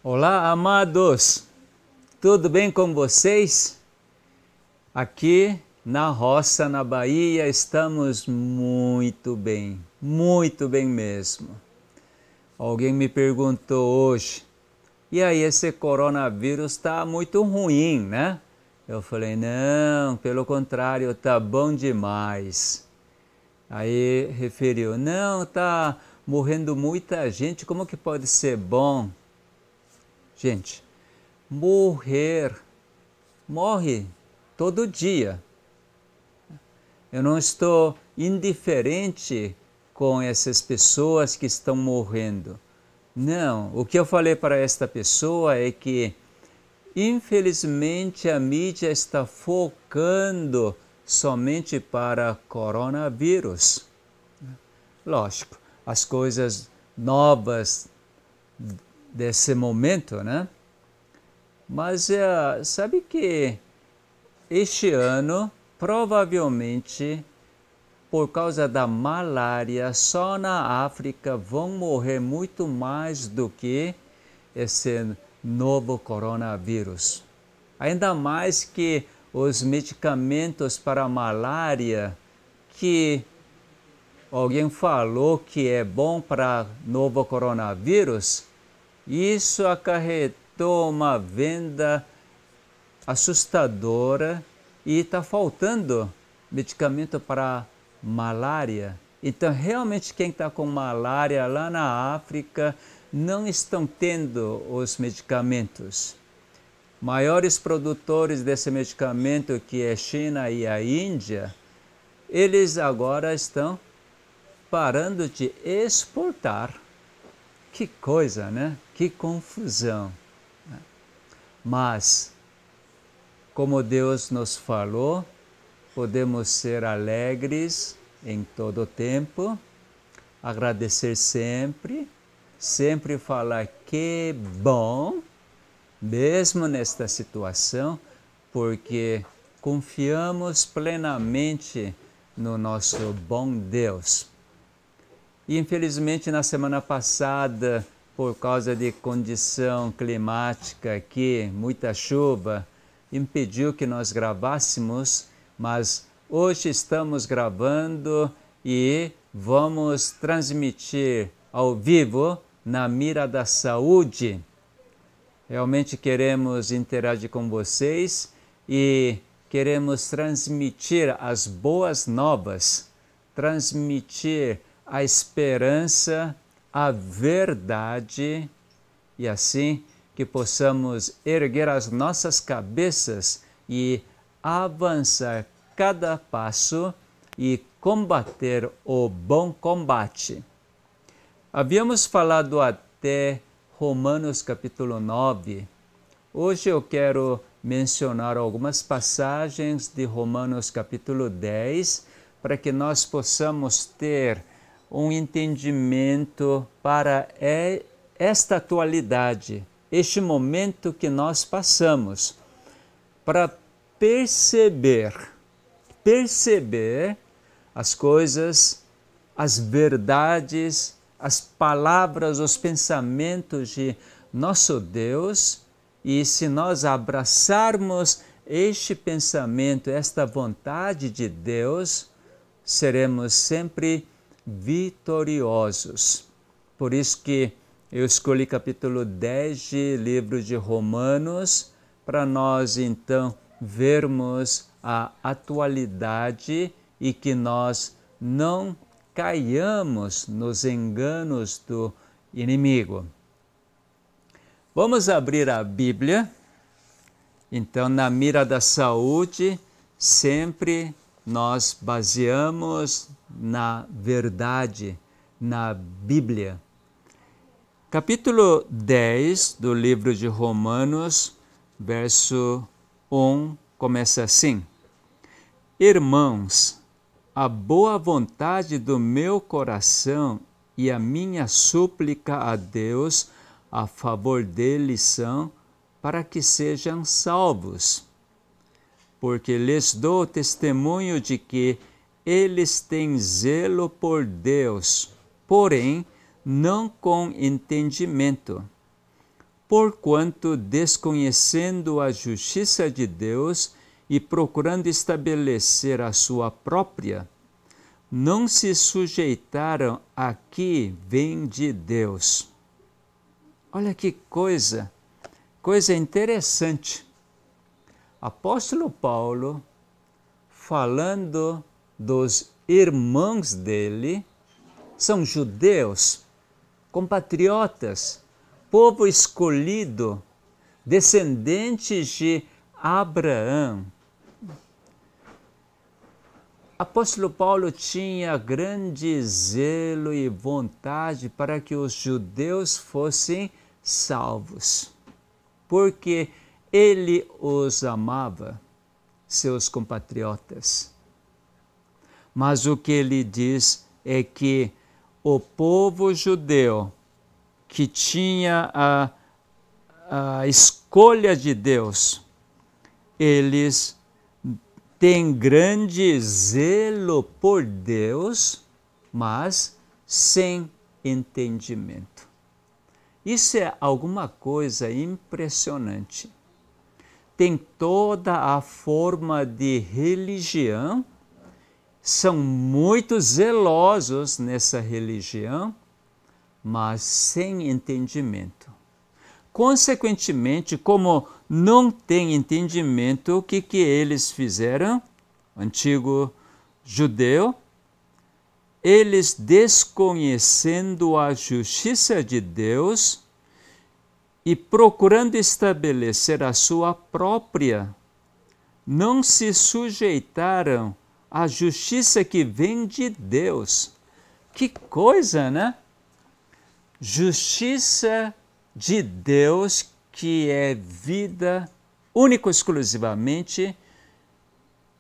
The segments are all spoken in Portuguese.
Olá, amados! Tudo bem com vocês? Aqui na roça, na Bahia, estamos muito bem mesmo. Alguém me perguntou hoje, e aí esse coronavírus está muito ruim, né? Eu falei, não, pelo contrário, tá bom demais. Aí referiu, não, tá morrendo muita gente, como que pode ser bom? Gente, morre todo dia. Eu não estou indiferente com essas pessoas que estão morrendo. Não, o que eu falei para esta pessoa é que, infelizmente, a mídia está focando somente para coronavírus. Lógico, as coisas novas desse momento, né? Mas sabe que este ano, provavelmente, por causa da malária, só na África vão morrer muito mais do que esse novo coronavírus. Ainda mais que os medicamentos para a malária, que alguém falou que é bom para novo coronavírus, isso acarretou uma venda assustadora e está faltando medicamento para malária. Então, realmente, quem está com malária lá na África não estão tendo os medicamentos. Maiores produtores desse medicamento, que é a China e a Índia, eles agora estão parando de exportar. Que coisa, né? Que confusão. Mas, como Deus nos falou, podemos ser alegres em todo o tempo, agradecer sempre, sempre falar que bom, mesmo nesta situação, porque confiamos plenamente no nosso bom Deus. E infelizmente na semana passada, por causa de condição climática aqui, muita chuva, impediu que nós gravássemos, mas hoje estamos gravando e vamos transmitir ao vivo na Mira da Saúde. Realmente queremos interagir com vocês e queremos transmitir as boas novas, transmitir a esperança, a verdade, e assim que possamos erguer as nossas cabeças e avançar cada passo e combater o bom combate. Havíamos falado até Romanos capítulo 9. Hoje eu quero mencionar algumas passagens de Romanos capítulo 10 para que nós possamos ter um entendimento para esta atualidade, este momento que nós passamos, para perceber as coisas, as verdades, as palavras, os pensamentos de nosso Deus, e se nós abraçarmos este pensamento, esta vontade de Deus, seremos sempre vitoriosos. Por isso que eu escolhi capítulo 10 de livro de Romanos, para nós então vermos a atualidade e que nós não caiamos nos enganos do inimigo. Vamos abrir a Bíblia. Então, na Mira da Saúde, sempre nós baseamos na verdade, na Bíblia. Capítulo 10 do livro de Romanos, verso 1, começa assim: Irmãos, a boa vontade do meu coração e a minha súplica a Deus a favor deles são para que sejam salvos. Porque lhes dou testemunho de que eles têm zelo por Deus, porém não com entendimento. porquanto, desconhecendo a justiça de Deus e procurando estabelecer a sua própria, não se sujeitaram a que vem de Deus. Olha que coisa interessante. Apóstolo Paulo, falando dos irmãos dele, são judeus, compatriotas, povo escolhido, descendentes de Abraão. Apóstolo Paulo tinha grande zelo e vontade para que os judeus fossem salvos, porque ele os amava, seus compatriotas. Mas o que ele diz é que o povo judeu, que tinha a escolha de Deus, eles têm grande zelo por Deus, mas sem entendimento. Isso é alguma coisa impressionante. Tem toda a forma de religião, são muito zelosos nessa religião, mas sem entendimento. Consequentemente, como não tem entendimento, o que eles fizeram? Antigo judeu, eles, desconhecendo a justiça de Deus e procurando estabelecer a sua própria, não se sujeitaram à justiça que vem de Deus. Que coisa, né? Justiça de Deus, que é vida única e exclusivamente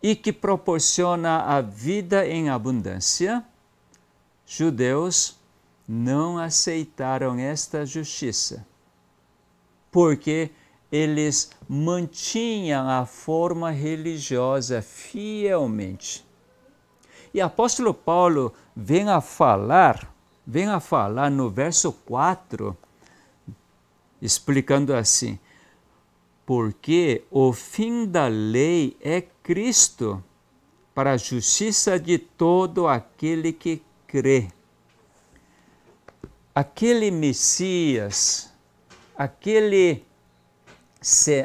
e que proporciona a vida em abundância. Judeus não aceitaram esta justiça, porque eles mantinham a forma religiosa fielmente. E apóstolo Paulo vem a falar no verso 4, explicando assim: porque o fim da lei é Cristo, para a justiça de todo aquele que crê. Aquele Messias,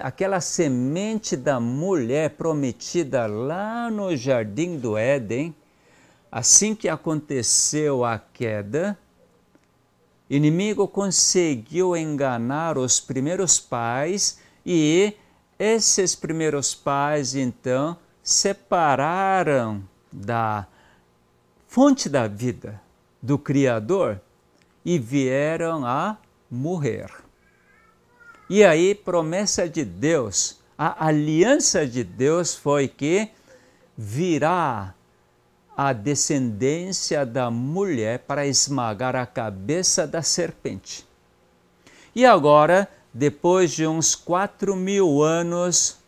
aquela semente da mulher prometida lá no Jardim do Éden, assim que aconteceu a queda, o inimigo conseguiu enganar os primeiros pais e esses primeiros pais, então, separaram da fonte da vida, do Criador, e vieram a morrer. E aí, promessa de Deus, a aliança de Deus foi que virá a descendência da mulher para esmagar a cabeça da serpente. E agora, depois de uns 4.000 anos,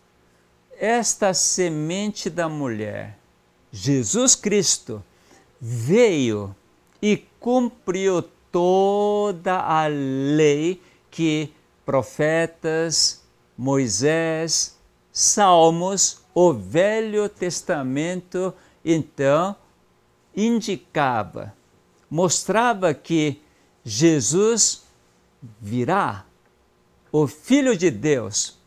esta semente da mulher, Jesus Cristo, veio e cumpriu toda a lei que profetas, Moisés, Salmos, o Velho Testamento, então, indicava, mostrava que Jesus virá, o Filho de Deus,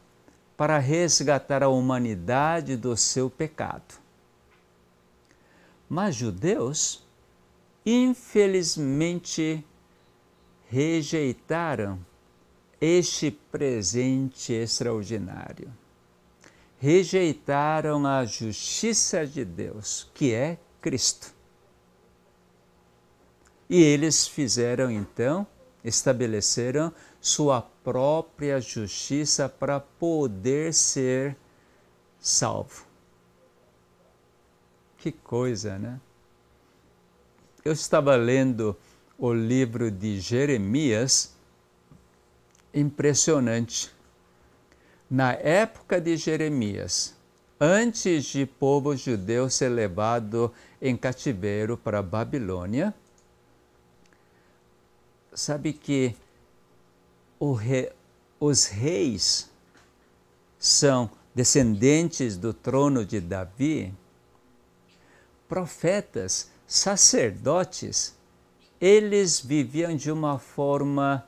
para resgatar a humanidade do seu pecado. Mas judeus, infelizmente, rejeitaram este presente extraordinário. Rejeitaram a justiça de Deus, que é Cristo. E eles fizeram então, estabeleceram sua própria justiça para poder ser salvo. Que coisa, né? Eu estava lendo o livro de Jeremias, impressionante. Na época de Jeremias, antes de o povo judeu ser levado em cativeiro para a Babilônia, sabe que os reis são descendentes do trono de Davi, profetas, sacerdotes, eles viviam de uma forma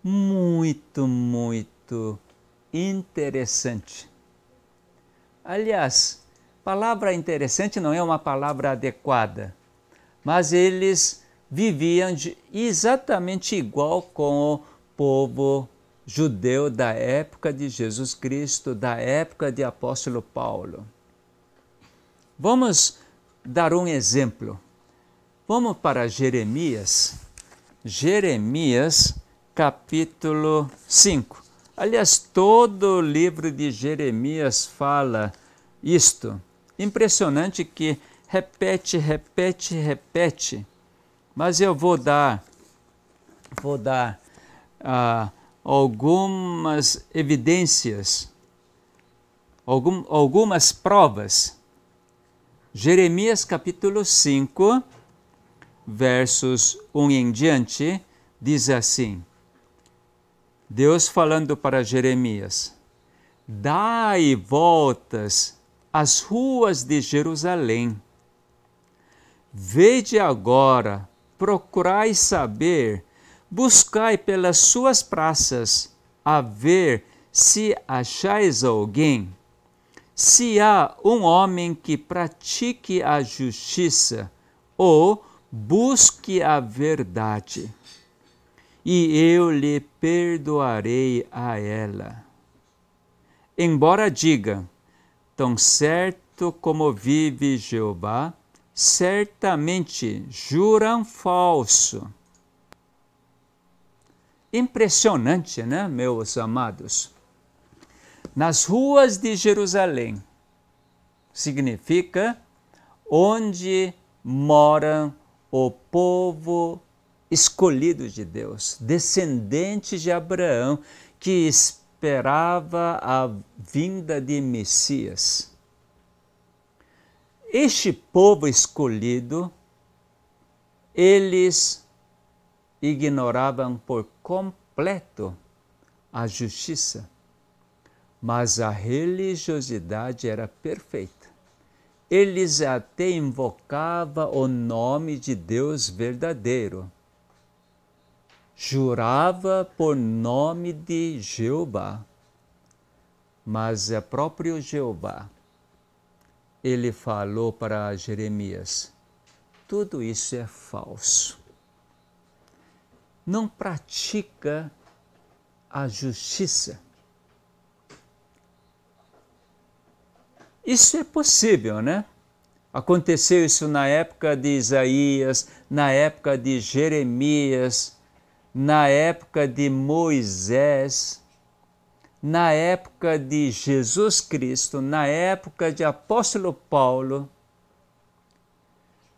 muito interessante. Aliás, palavra interessante não é uma palavra adequada, mas eles viviam exatamente igual com o povo judeu da época de Jesus Cristo, da época de apóstolo Paulo. Vamos dar um exemplo. Vamos para Jeremias. Jeremias, capítulo 5. Aliás, todo o livro de Jeremias fala isto. Impressionante que repete. Mas eu vou dar algumas evidências, algumas provas. Jeremias capítulo 5, versos 1 em diante, diz assim, Deus falando para Jeremias, dai voltas às ruas de Jerusalém. Vede agora, procurai saber, buscai pelas suas praças, a ver se achais alguém, se há um homem que pratique a justiça ou busque a verdade, e eu lhe perdoarei a ela. Embora diga, tão certo como vive Jeová, certamente juram falso. Impressionante, né, meus amados? Nas ruas de Jerusalém, significa onde moram o povo escolhido de Deus, descendentes de Abraão, que esperava a vinda de Messias. Este povo escolhido, eles ignoravam por completo a justiça, mas a religiosidade era perfeita. Eles até invocavam o nome de Deus verdadeiro. Jurava por nome de Jeová, mas é próprio Jeová. Ele falou para Jeremias, tudo isso é falso. Não pratica a justiça. Isso é possível, né? Aconteceu isso na época de Isaías, na época de Jeremias, na época de Moisés, na época de Jesus Cristo, na época de apóstolo Paulo.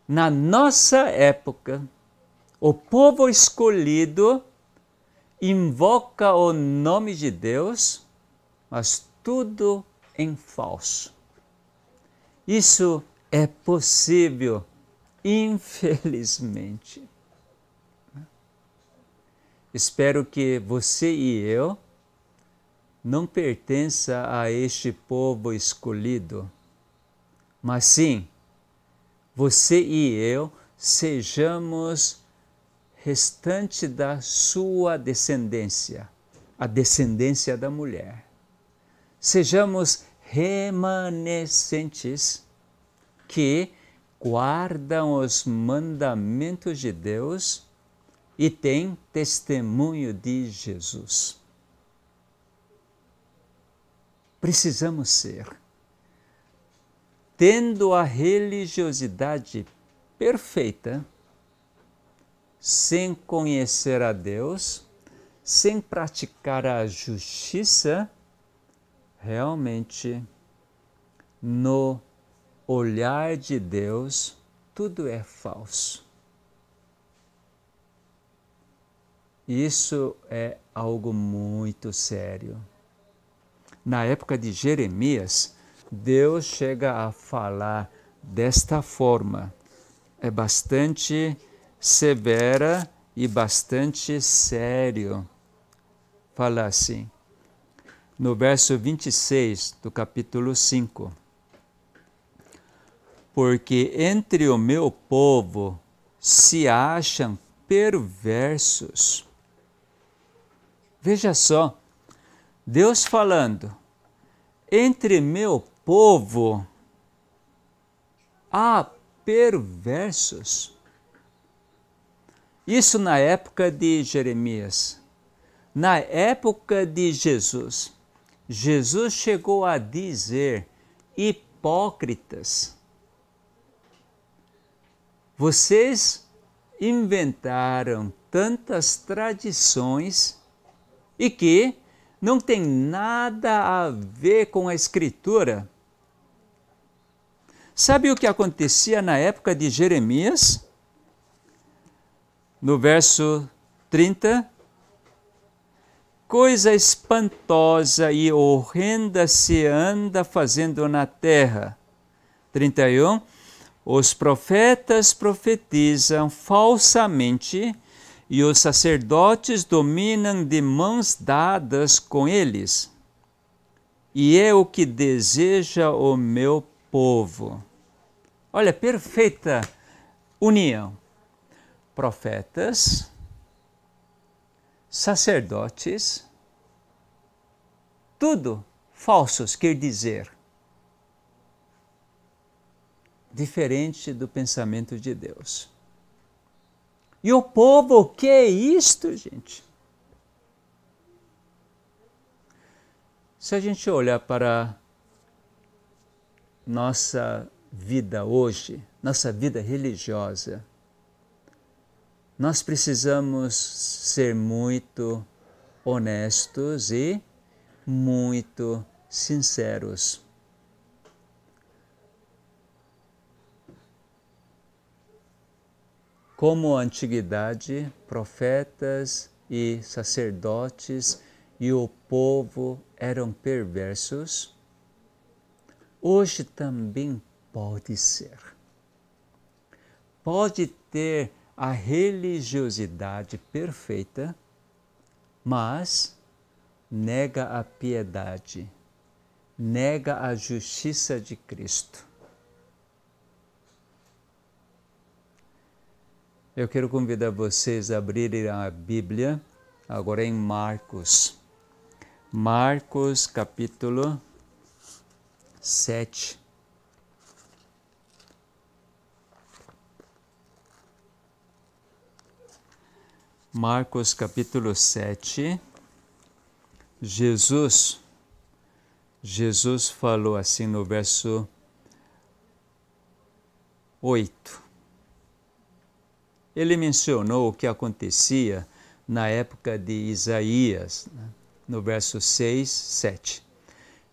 Na nossa época, o povo escolhido invoca o nome de Deus, mas tudo em falso. Isso é possível, infelizmente. Espero que você e eu não pertença a este povo escolhido, mas sim, você e eu sejamos restante da sua descendência, a descendência da mulher. Sejamos remanescentes que guardam os mandamentos de Deus e têm testemunho de Jesus. Precisamos ser, tendo a religiosidade perfeita, sem conhecer a Deus, sem praticar a justiça, realmente, no olhar de Deus, tudo é falso. Isso é algo muito sério. Na época de Jeremias, Deus chega a falar desta forma. É bastante severa e bastante sério. Fala assim, no verso 26 do capítulo 5. Porque entre o meu povo se acham perversos. Veja só, Deus falando, entre meu povo há perversos. Isso na época de Jeremias. Na época de Jesus, Jesus chegou a dizer, hipócritas, vocês inventaram tantas tradições e que não tem nada a ver com a Escritura. Sabe o que acontecia na época de Jeremias? No verso 30, coisa espantosa e horrenda se anda fazendo na terra. 31, os profetas profetizam falsamente e os sacerdotes dominam de mãos dadas com eles. E é o que deseja o meu povo. Olha, perfeita união. Profetas, sacerdotes, tudo falsos, quer dizer, diferente do pensamento de Deus. E o povo, o que é isto, gente? Se a gente olhar para nossa vida hoje, nossa vida religiosa, nós precisamos ser muito honestos e muito sinceros. Como a antiguidade, profetas e sacerdotes e o povo eram perversos, hoje também pode ser. Pode ter a religiosidade perfeita, mas nega a piedade, nega a justiça de Cristo. Eu quero convidar vocês a abrirem a Bíblia, agora em Marcos. Marcos, capítulo 7. Marcos, capítulo 7. Jesus falou assim no verso 8. Ele mencionou o que acontecia na época de Isaías, no verso 6, 7.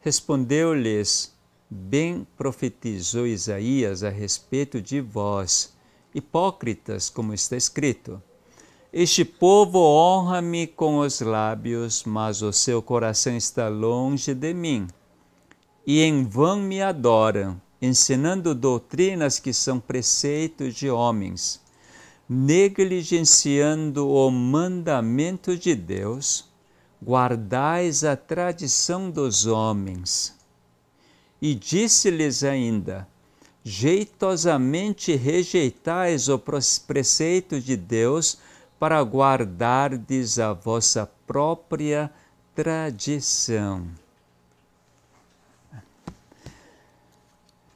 Respondeu-lhes, bem profetizou Isaías a respeito de vós, hipócritas, como está escrito. Este povo honra-me com os lábios, mas o seu coração está longe de mim. E em vão me adoram, ensinando doutrinas que são preceitos de homens. Negligenciando o mandamento de Deus, guardais a tradição dos homens. E disse-lhes ainda, jeitosamente rejeitais o preceito de Deus para guardardes a vossa própria tradição.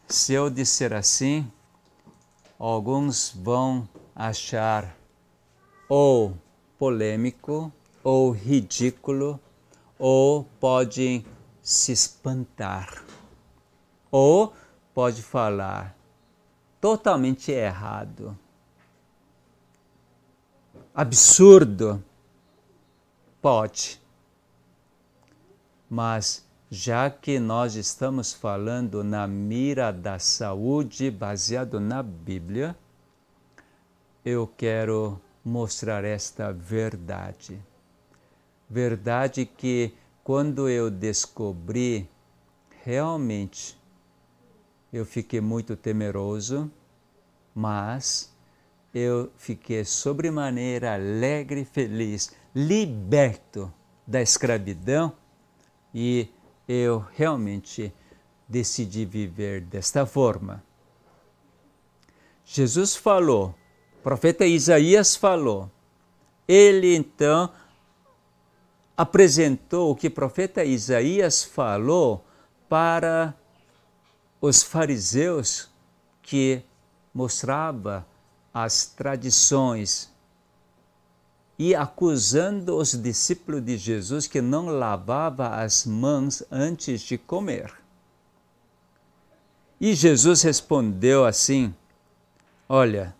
Se eu disser assim, alguns vão achar ou polêmico, ou ridículo, ou podem se espantar, ou pode falar totalmente errado, absurdo, pode. Mas já que nós estamos falando na mira da saúde baseado na Bíblia, eu quero mostrar esta verdade. Verdade que quando eu descobri, realmente eu fiquei muito temeroso, mas eu fiquei sobremaneira alegre e feliz, liberto da escravidão, E eu realmente decidi viver desta forma. Jesus falou, o profeta Isaías falou, ele então apresentou o que o profeta Isaías falou para os fariseus, que mostrava as tradições e acusando os discípulos de Jesus que não lavava as mãos antes de comer. E Jesus respondeu assim, olha,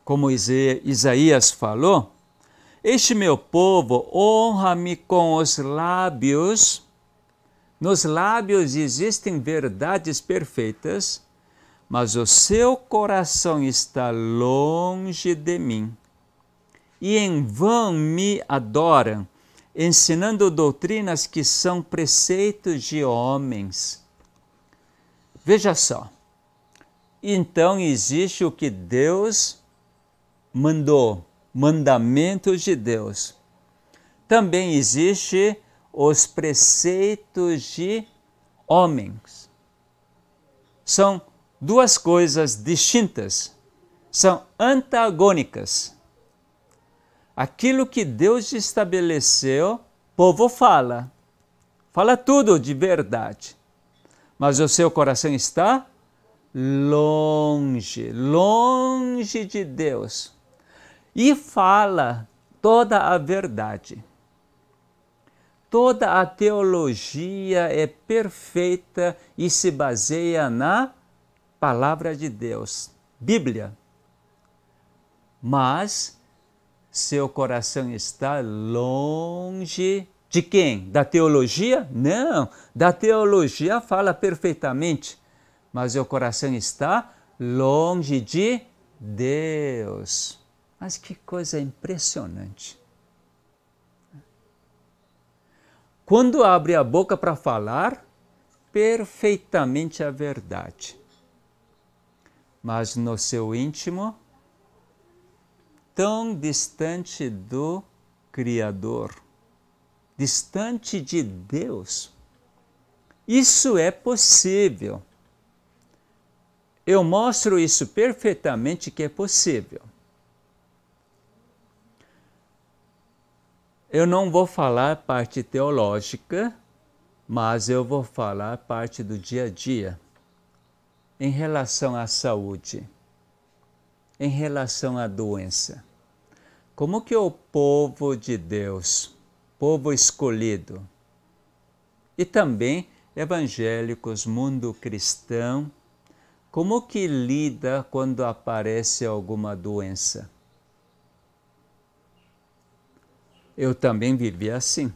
como Isaías falou, este meu povo honra-me com os lábios. Nos lábios existem verdades perfeitas, mas o seu coração está longe de mim. E em vão me adoram, ensinando doutrinas que são preceitos de homens. Veja só. Então existe o que Deus mandou, mandamentos de Deus. Também existe os preceitos de homens. São duas coisas distintas, são antagônicas. Aquilo que Deus estabeleceu, o povo fala tudo de verdade, mas o seu coração está longe de Deus. E fala toda a verdade. Toda a teologia é perfeita e se baseia na palavra de Deus, Bíblia. Mas seu coração está longe de quem? Da teologia? Não, da teologia fala perfeitamente, mas o coração está longe de Deus. Mas que coisa impressionante. Quando abre a boca para falar, perfeitamente a verdade. Mas no seu íntimo, tão distante do Criador, distante de Deus. Isso é possível. Eu mostro isso perfeitamente que é possível. Eu não vou falar parte teológica, mas eu vou falar parte do dia a dia, em relação à saúde, em relação à doença. Como que o povo de Deus, povo escolhido, e também evangélicos, mundo cristão, como que lida quando aparece alguma doença? Eu também vivi assim.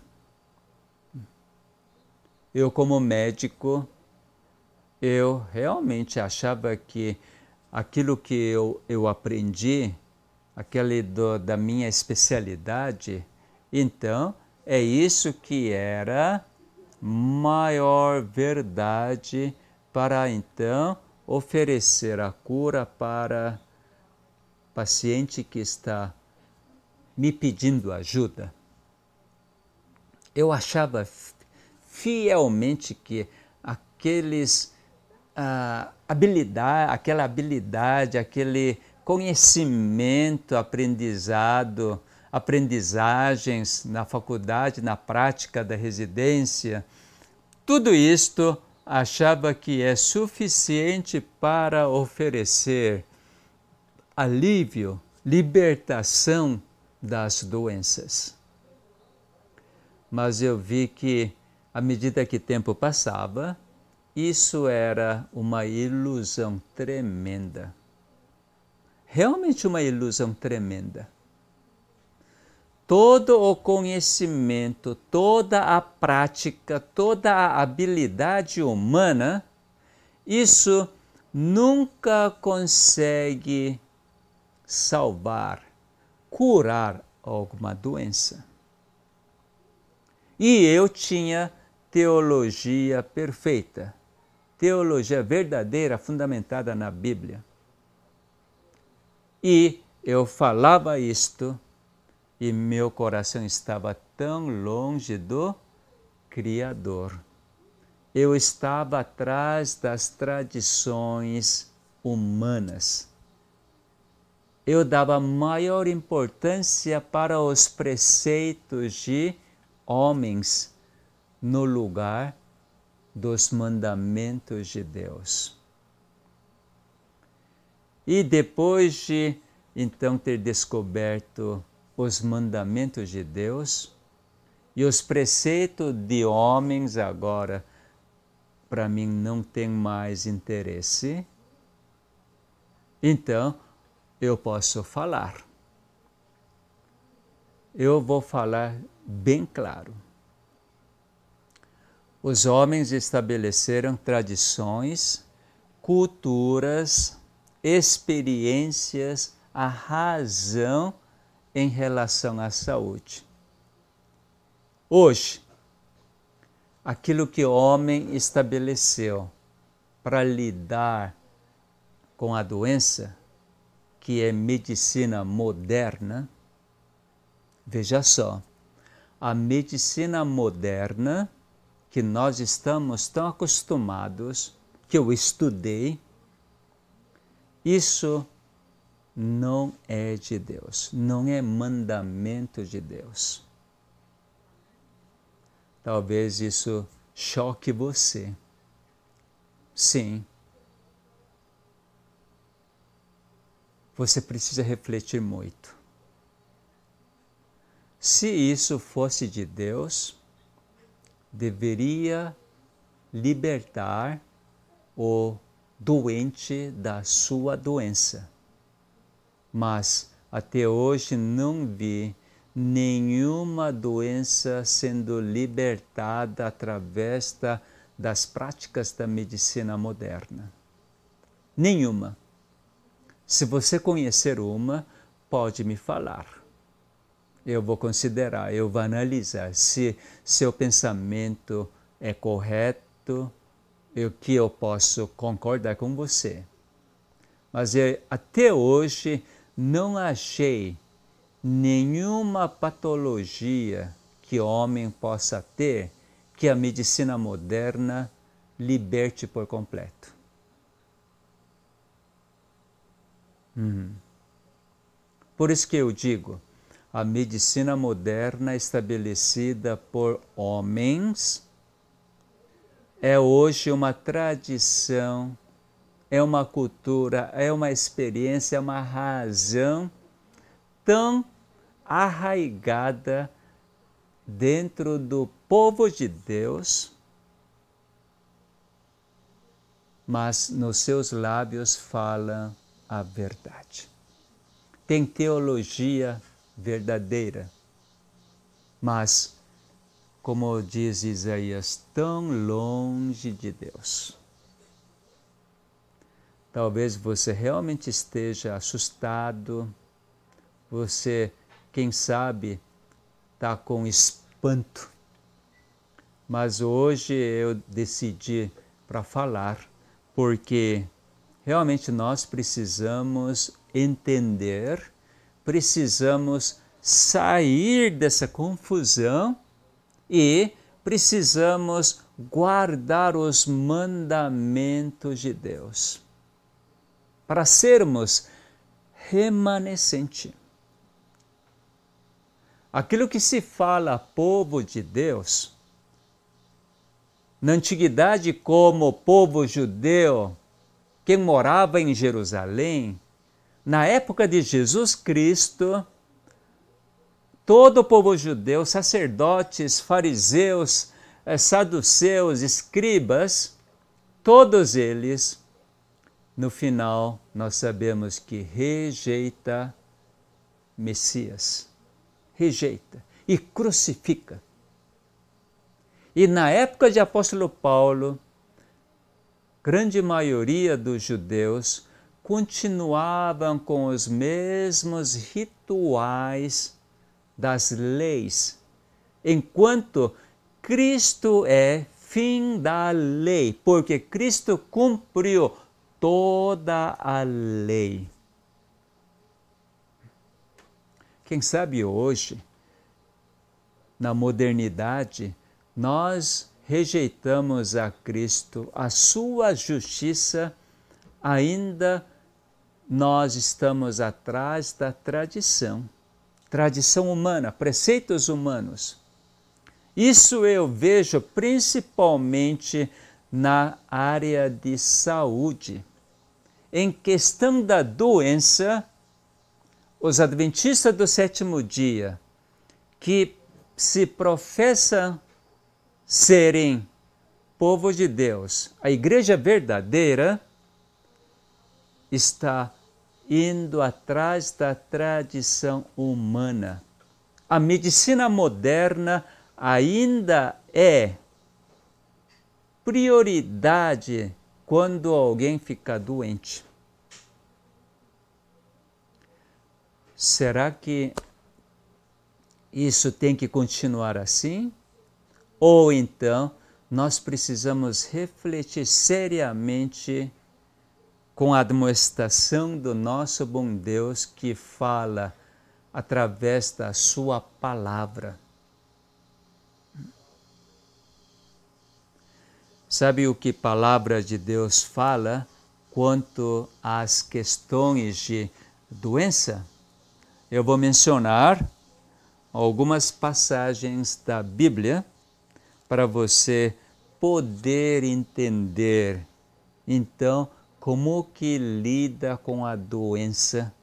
Eu, como médico, eu realmente achava que aquilo que eu aprendi, da minha especialidade, então é isso que era maior verdade para então oferecer a cura para o paciente que está me pedindo ajuda. Eu achava fielmente que aquela habilidade, aquele conhecimento, aprendizagens na faculdade, na prática da residência, tudo isto achava que é suficiente para oferecer alívio, libertação das doenças. Mas eu vi que, à medida que o tempo passava, isso era uma ilusão tremenda. Realmente uma ilusão tremenda. Todo o conhecimento, toda a prática, toda a habilidade humana, isso nunca consegue salvar, curar alguma doença. E eu tinha teologia perfeita, teologia verdadeira, fundamentada na Bíblia. E eu falava isto, e meu coração estava tão longe do Criador. Eu estava atrás das tradições humanas. Eu dava maior importância para os preceitos de homens no lugar dos mandamentos de Deus. E depois de então ter descoberto os mandamentos de Deus e os preceitos de homens agora, para mim não tem mais interesse, então eu posso falar. Eu vou falar bem claro. Os homens estabeleceram tradições, culturas, experiências, a razão em relação à saúde. Hoje, aquilo que o homem estabeleceu para lidar com a doença, que é medicina moderna, veja só, a medicina moderna que nós estamos tão acostumados, que eu estudei, isso não é de Deus, não é mandamento de Deus. Talvez isso choque você. Sim. Você precisa refletir muito. Se isso fosse de Deus, deveria libertar o doente da sua doença. Mas até hoje não vi nenhuma doença sendo libertada através das práticas da medicina moderna. Nenhuma. Se você conhecer uma, pode me falar. Eu vou considerar, eu vou analisar se seu pensamento é correto, que eu posso concordar com você. Mas até hoje não achei nenhuma patologia que o homem possa ter que a medicina moderna liberte por completo. Por isso que eu digo, a medicina moderna estabelecida por homens é hoje uma tradição, é uma cultura, é uma experiência, é uma razão tão arraigada dentro do povo de Deus, mas nos seus lábios fala a verdade. Tem teologia verdadeira, mas, como diz Isaías, tão longe de Deus. Talvez você realmente esteja assustado, você, quem sabe, está com espanto. Mas hoje eu decidi para falar, porque realmente nós precisamos entender, precisamos sair dessa confusão e precisamos guardar os mandamentos de Deus para sermos remanescente. Aquilo que se fala povo de Deus, na antiguidade como povo judeu, quem morava em Jerusalém, na época de Jesus Cristo, todo o povo judeu, sacerdotes, fariseus, saduceus, escribas, todos eles, no final, nós sabemos que rejeita Messias, rejeita e crucifica. E na época de apóstolo Paulo, grande maioria dos judeus continuavam com os mesmos rituais das leis, enquanto Cristo é fim da lei, porque Cristo cumpriu toda a lei. Quem sabe hoje, na modernidade, nós rejeitamos a Cristo, a sua justiça, ainda nós estamos atrás da tradição humana, preceitos humanos. Isso eu vejo principalmente na área de saúde. Em questão da doença, os adventistas do sétimo dia, que se professam serem povo de Deus, a igreja verdadeira, está indo atrás da tradição humana. A medicina moderna ainda é prioridade quando alguém fica doente. Será que isso tem que continuar assim? Ou então nós precisamos refletir seriamente com a admoestação do nosso bom Deus que fala através da sua palavra. Sabe o que a palavra de Deus fala quanto às questões de doença? Eu vou mencionar algumas passagens da Bíblia para você poder entender, então, como que lida com a doença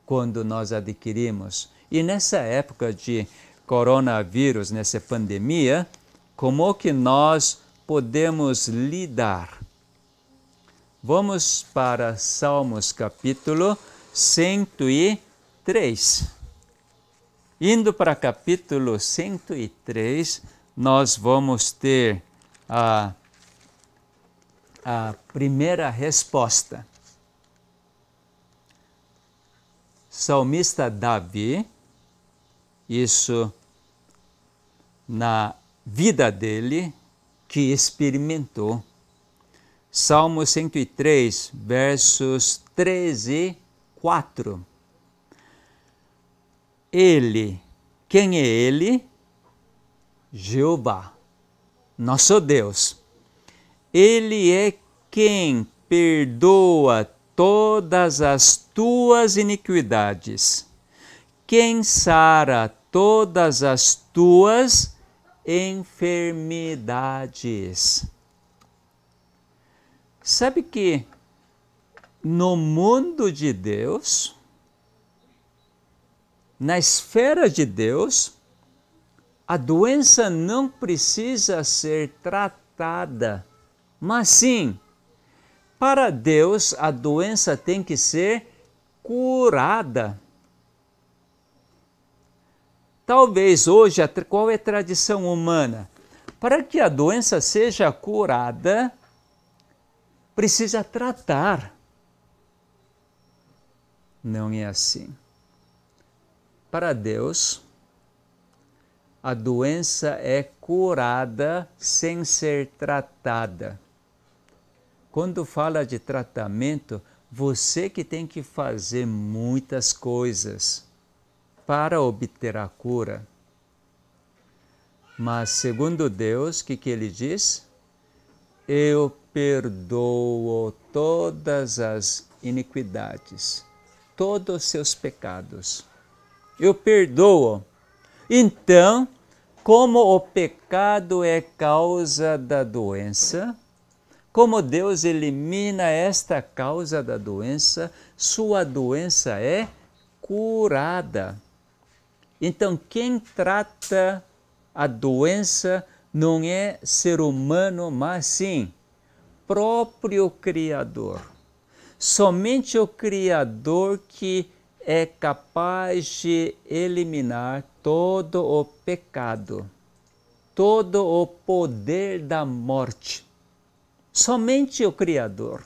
quando nós adquirimos. E nessa época de coronavírus, nessa pandemia, como que nós podemos lidar? Vamos para Salmos capítulo 103. Indo para capítulo 103, nós vamos ter a primeira resposta. Salmista Davi, isso na vida dele, que experimentou. Salmo 103, versos 13 e 4. Ele, quem é ele? Jeová, nosso Deus. Ele é quem perdoa todas as tuas iniquidades, quem sara todas as tuas enfermidades. Sabe que no mundo de Deus, na esfera de Deus, a doença não precisa ser tratada, mas sim, para Deus a doença tem que ser curada. Talvez hoje, qual é a tradição humana? Para que a doença seja curada, precisa tratar. Não é assim. Para Deus, a doença é curada sem ser tratada. Quando fala de tratamento, você que tem que fazer muitas coisas para obter a cura. Mas segundo Deus, o que ele diz? Eu perdoo todas as iniquidades, todos os seus pecados. Eu perdoo. Então, como o pecado é causa da doença, como Deus elimina esta causa da doença, sua doença é curada. Então, quem trata a doença não é ser humano, mas sim próprio Criador. Somente o Criador que é capaz de eliminar todo o pecado, todo o poder da morte. Somente o Criador.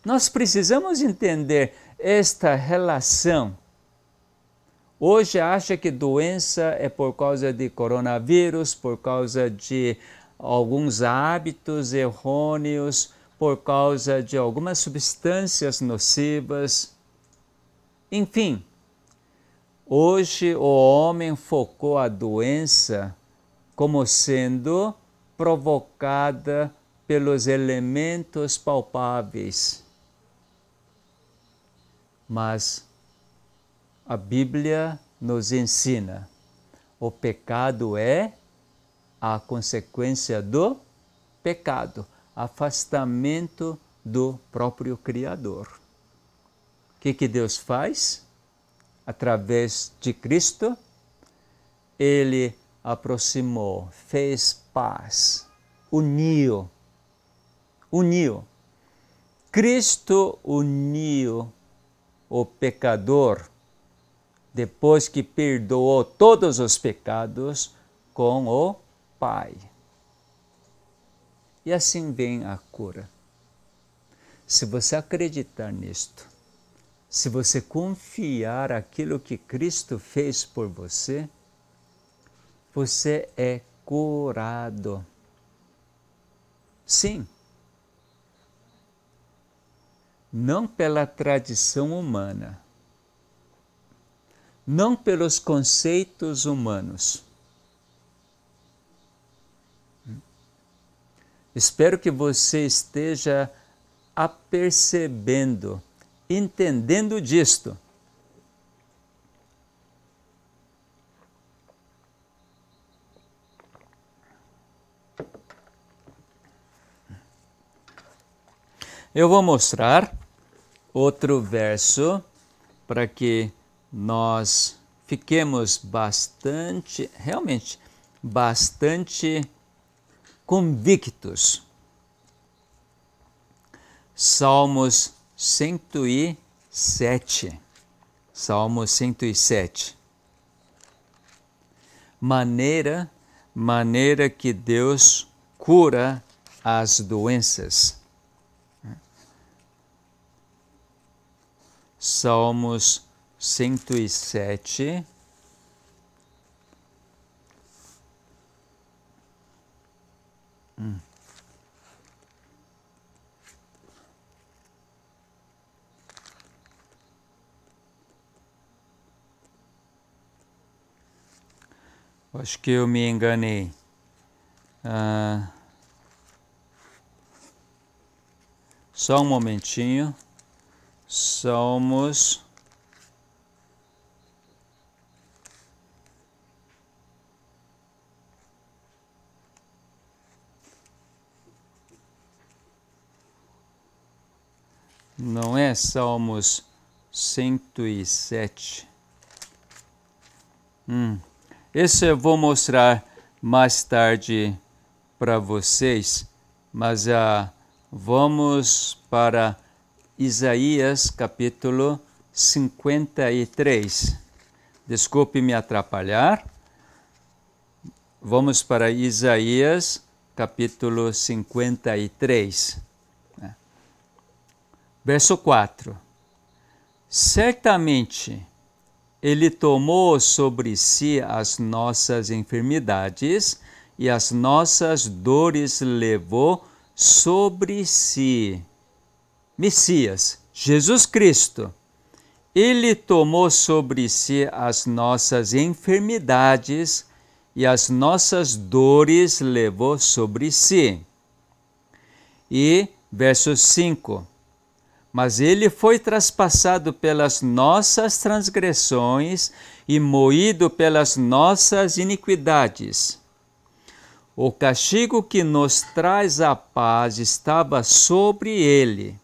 Nós precisamos entender esta relação. Hoje acha que doença é por causa de coronavírus, por causa de alguns hábitos errôneos, por causa de algumas substâncias nocivas. Enfim, hoje o homem focou a doença como sendo provocada pelos elementos palpáveis. Mas a Bíblia nos ensina, o pecado é a consequência do pecado, afastamento do próprio Criador. O que Deus faz? Através de Cristo, Ele aproximou, fez paz, uniu. Cristo uniu o pecador, depois que perdoou todos os pecados, com o Pai. E assim vem a cura. Se você acreditar nisto, se você confiar aquilo que Cristo fez por você, você é curado. Sim. Não pela tradição humana, não pelos conceitos humanos. Espero que você esteja apercebendo, entendendo disto. Eu vou mostrar outro verso para que nós fiquemos realmente bastante convictos. Salmos 107. Salmo 107. Maneira que Deus cura as doenças. Salmos 107. Acho que eu me enganei. Só um momentinho. Salmos. Não é Salmos 107. Esse eu vou mostrar mais tarde para vocês, mas vamos para Isaías capítulo 53. Desculpe me atrapalhar. Vamos para Isaías capítulo 53. Verso 4. Certamente Ele tomou sobre si as nossas enfermidades e as nossas dores levou sobre si. Messias, Jesus Cristo, Ele tomou sobre si as nossas enfermidades e as nossas dores levou sobre si. E verso 5. Mas Ele foi traspassado pelas nossas transgressões e moído pelas nossas iniquidades. O castigo que nos traz a paz estava sobre Ele,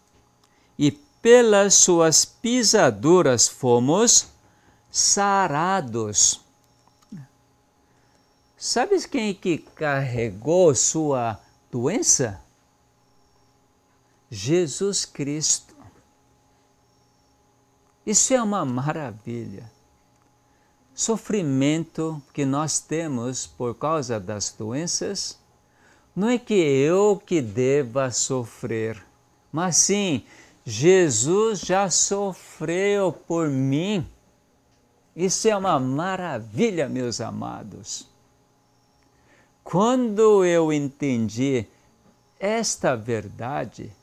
e pelas suas pisaduras fomos sarados. Sabes quem que carregou sua doença? Jesus Cristo. Isso é uma maravilha. Sofrimento que nós temos por causa das doenças, não é que eu que deva sofrer, mas sim, Jesus já sofreu por mim. Isso é uma maravilha, meus amados. Quando eu entendi esta verdade,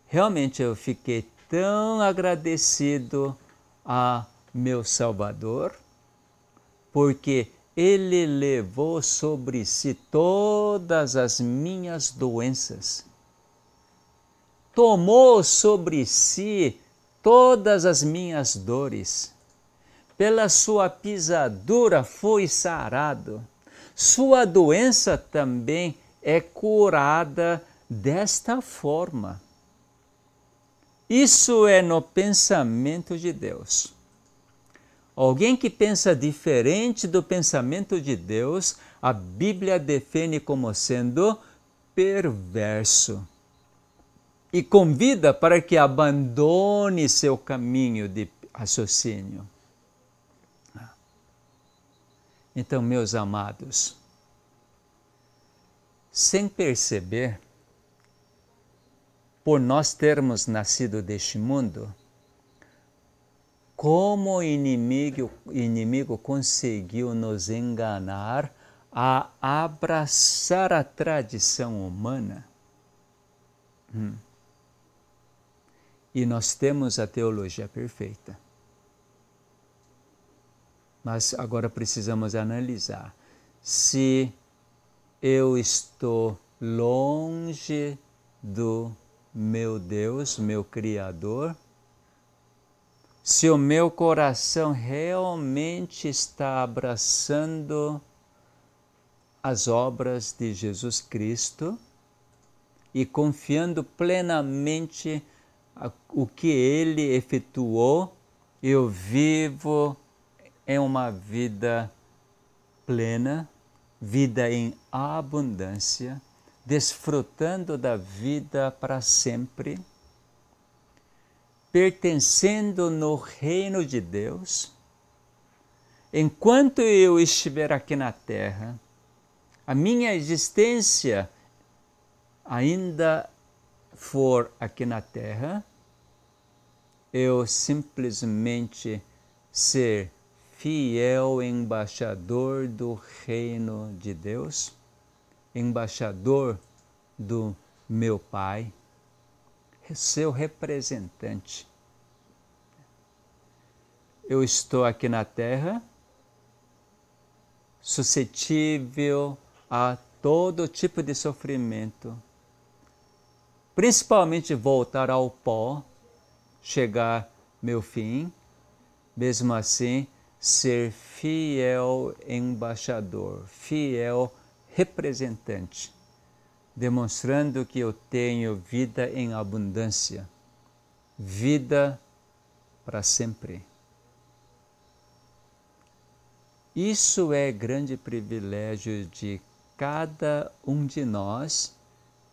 realmente eu fiquei tão agradecido a meu Salvador, porque Ele levou sobre si todas as minhas doenças. Tomou sobre si todas as minhas dores. Pela sua pisadura foi sarado. Sua doença também é curada desta forma. Isso é no pensamento de Deus. Alguém que pensa diferente do pensamento de Deus, a Bíblia define como sendo perverso e convida para que abandone seu caminho de raciocínio. Então, meus amados, sem perceber, por nós termos nascido deste mundo, como o inimigo conseguiu nos enganar a abraçar a tradição humana. E nós temos a teologia perfeita. Mas agora precisamos analisar se eu estou longe do meu Deus, meu Criador, se o meu coração realmente está abraçando as obras de Jesus Cristo e confiando plenamente o que Ele efetuou, eu vivo em uma vida plena, vida em abundância, desfrutando da vida para sempre, pertencendo no reino de Deus. Enquanto eu estiver aqui na terra, a minha existência ainda for aqui na terra, eu simplesmente ser fiel embaixador do reino de Deus, embaixador do meu Pai, seu representante. Eu estou aqui na terra, suscetível a todo tipo de sofrimento, principalmente voltar ao pó, chegar meu fim, mesmo assim, ser fiel embaixador, fiel representante, demonstrando que eu tenho vida em abundância, vida para sempre. Isso é grande privilégio de cada um de nós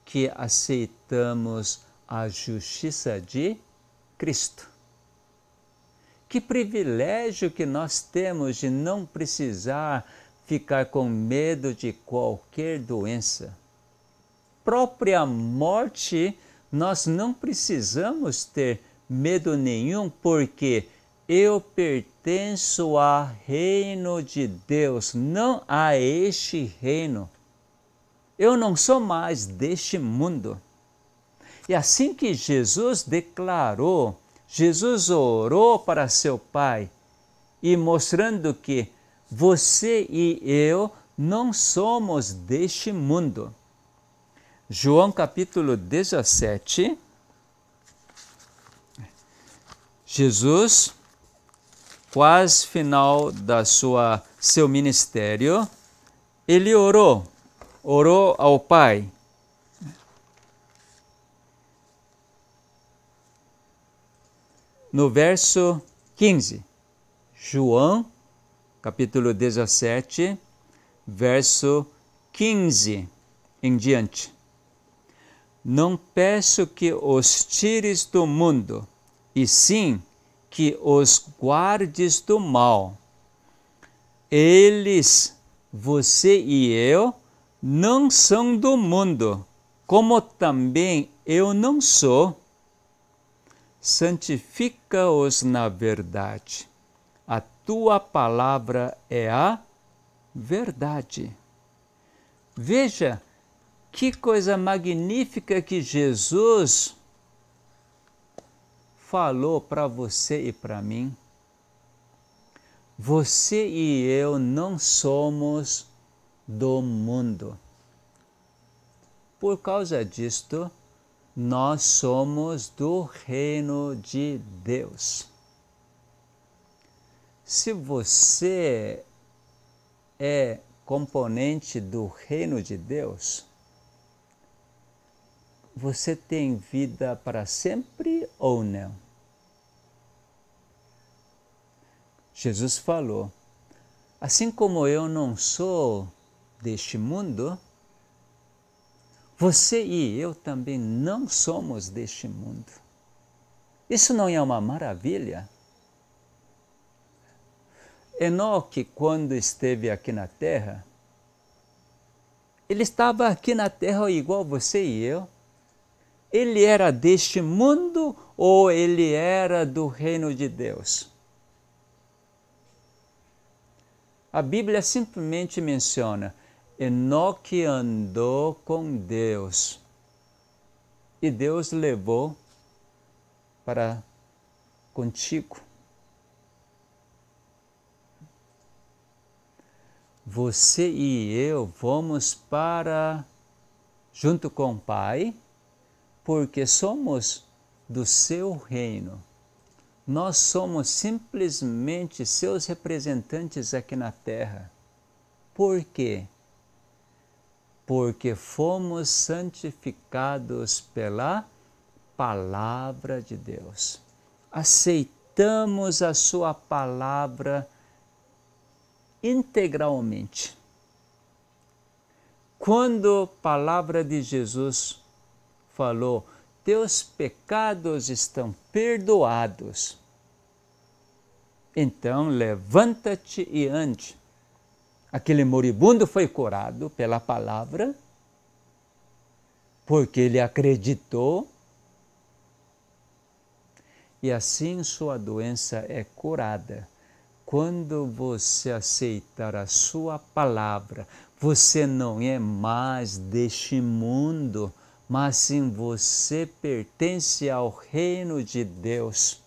que aceitamos a justiça de Cristo. Que privilégio que nós temos de não precisar ficar com medo de qualquer doença. Própria morte, nós não precisamos ter medo nenhum, porque eu pertenço ao reino de Deus, não a este reino. Eu não sou mais deste mundo. E assim que Jesus declarou, Jesus orou para seu Pai, e mostrando que você e eu não somos deste mundo. João capítulo 17, Jesus, quase final da seu ministério, ele orou ao Pai. No verso 15, João, capítulo 17, verso 15 em diante. Não peço que os tires do mundo, e sim que os guardes do mal. Eles, você e eu, não são do mundo, como também eu não sou. Santifica-os na verdade. A tua palavra é a verdade. Veja que coisa magnífica que Jesus falou para você e para mim. Você e eu não somos do mundo. Por causa disto, nós somos do reino de Deus. Se você é componente do reino de Deus, você tem vida para sempre ou não? Jesus falou, assim como eu não sou deste mundo, você e eu também não somos deste mundo. Isso não é uma maravilha? Enoque, quando esteve aqui na terra, ele estava aqui na terra igual você e eu. Ele era deste mundo ou ele era do reino de Deus? A Bíblia simplesmente menciona, Enoque andou com Deus e Deus levou para contigo. Você e eu vamos para junto com o Pai, porque somos do seu reino. Nós somos simplesmente seus representantes aqui na terra. Por quê? Porque fomos santificados pela palavra de Deus. Aceitamos a sua palavra integralmente. Quando a palavra de Jesus falou, teus pecados estão perdoados, então levanta-te e ande. Aquele moribundo foi curado pela palavra, porque ele acreditou, e assim sua doença é curada. Quando você aceitar a sua palavra, você não é mais deste mundo, mas sim você pertence ao reino de Deus.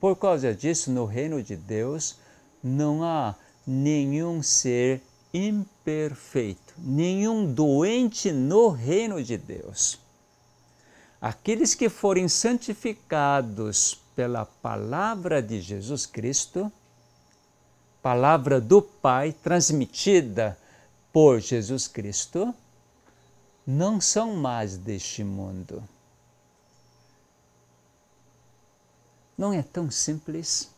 Por causa disso, no reino de Deus, não há nenhum ser imperfeito, nenhum doente no reino de Deus. Aqueles que forem santificados pela palavra de Jesus Cristo, palavra do Pai transmitida por Jesus Cristo, não são mais deste mundo. Não é tão simples?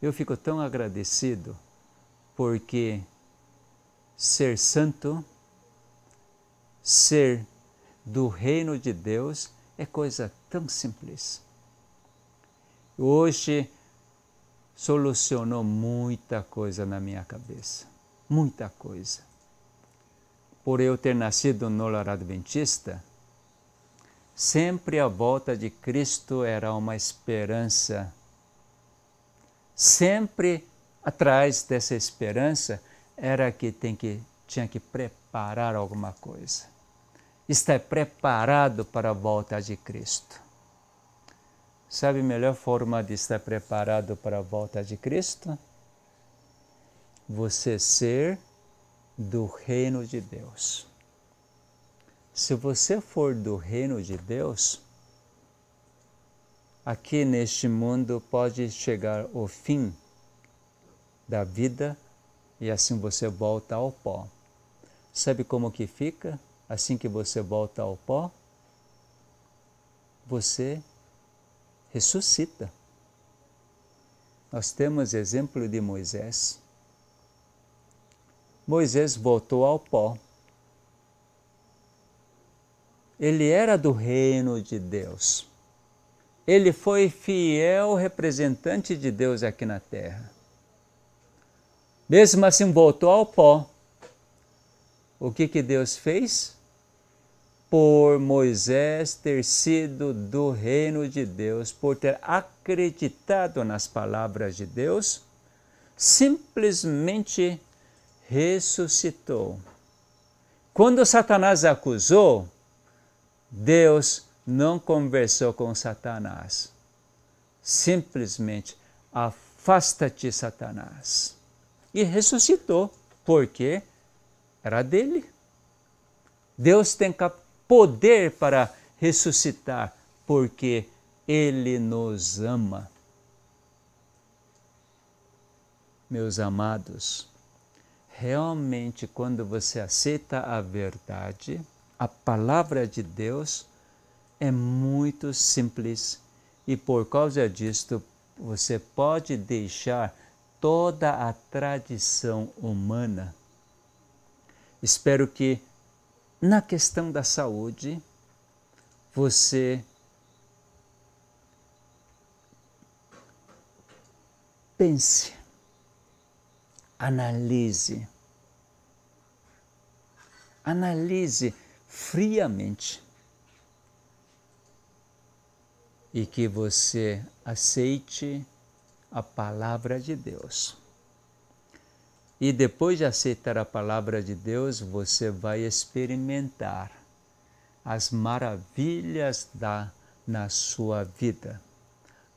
Eu fico tão agradecido porque ser santo, ser do reino de Deus é coisa tão simples. Hoje solucionou muita coisa na minha cabeça, muita coisa. Por eu ter nascido no lar adventista, sempre a volta de Cristo era uma esperança. Sempre atrás dessa esperança era que tinha que preparar alguma coisa. Estar preparado para a volta de Cristo. Sabe a melhor forma de estar preparado para a volta de Cristo? Você ser do reino de Deus. Se você for do reino de Deus, aqui neste mundo pode chegar o fim da vida e assim você volta ao pó. Sabe como que fica assim que você volta ao pó? Você ressuscita. Nós temos exemplo de Moisés. Moisés voltou ao pó. Ele era do reino de Deus. Ele foi fiel representante de Deus aqui na terra. Mesmo assim voltou ao pó. O que Deus fez? Por Moisés ter sido do reino de Deus, por ter acreditado nas palavras de Deus, simplesmente ressuscitou. Quando Satanás acusou, Deus não conversou com Satanás. Simplesmente afasta-te, Satanás. E ressuscitou, porque era dele. Deus tem poder para ressuscitar, porque Ele nos ama. Meus amados, realmente quando você aceita a verdade, a palavra de Deus é muito simples e por causa disto você pode deixar toda a tradição humana. Espero que na questão da saúde você pense, analise friamente e que você aceite a palavra de Deus. E depois de aceitar a palavra de Deus, você vai experimentar as maravilhas na sua vida.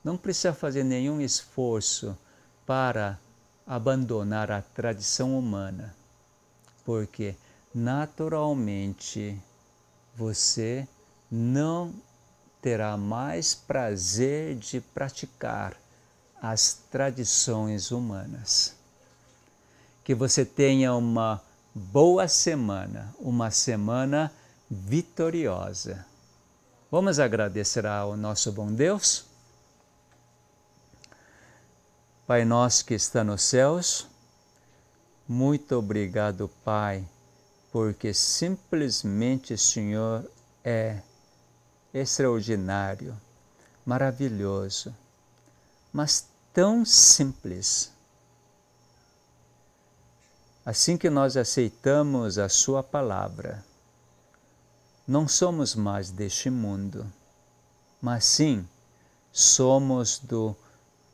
Não precisa fazer nenhum esforço para abandonar a tradição humana, porque naturalmente você não terá mais prazer de praticar as tradições humanas. Que você tenha uma boa semana, uma semana vitoriosa. Vamos agradecer ao nosso bom Deus? Pai nosso que está nos céus, muito obrigado, Pai, porque simplesmente o Senhor é extraordinário, maravilhoso, mas tão simples. Assim que nós aceitamos a Sua palavra, não somos mais deste mundo, mas sim somos do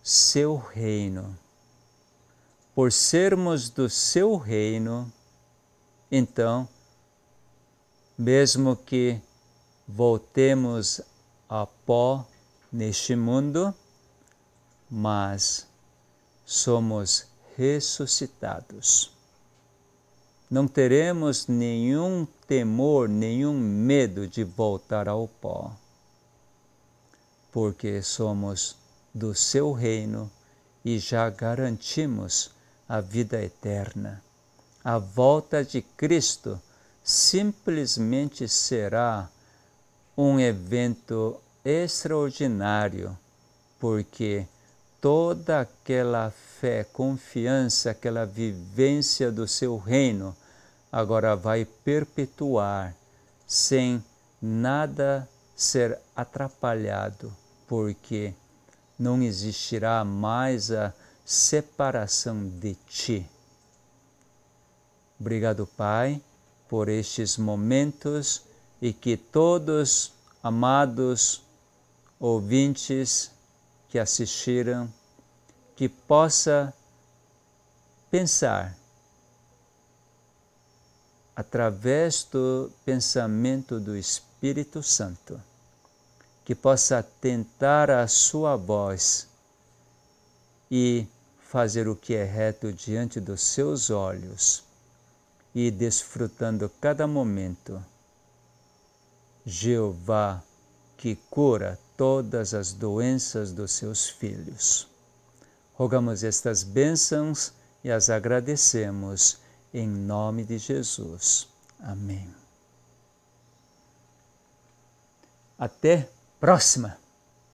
Seu reino. Por sermos do Seu reino, então, mesmo que voltemos a pó neste mundo, mas somos ressuscitados. Não teremos nenhum temor, nenhum medo de voltar ao pó, porque somos do Seu reino e já garantimos a vida eterna. A volta de Cristo simplesmente será um evento extraordinário, porque toda aquela fé, confiança, aquela vivência do Seu reino agora vai perpetuar sem nada ser atrapalhado, porque não existirá mais a separação de Ti. Obrigado, Pai, por estes momentos e que todos, amados ouvintes que assistiram, que possa pensar através do pensamento do Espírito Santo, que possa atentar à sua voz e fazer o que é reto diante dos seus olhos e desfrutando cada momento. Jeová, que cura todas as doenças dos seus filhos. Rogamos estas bênçãos e as agradecemos em nome de Jesus. Amém. Até próxima!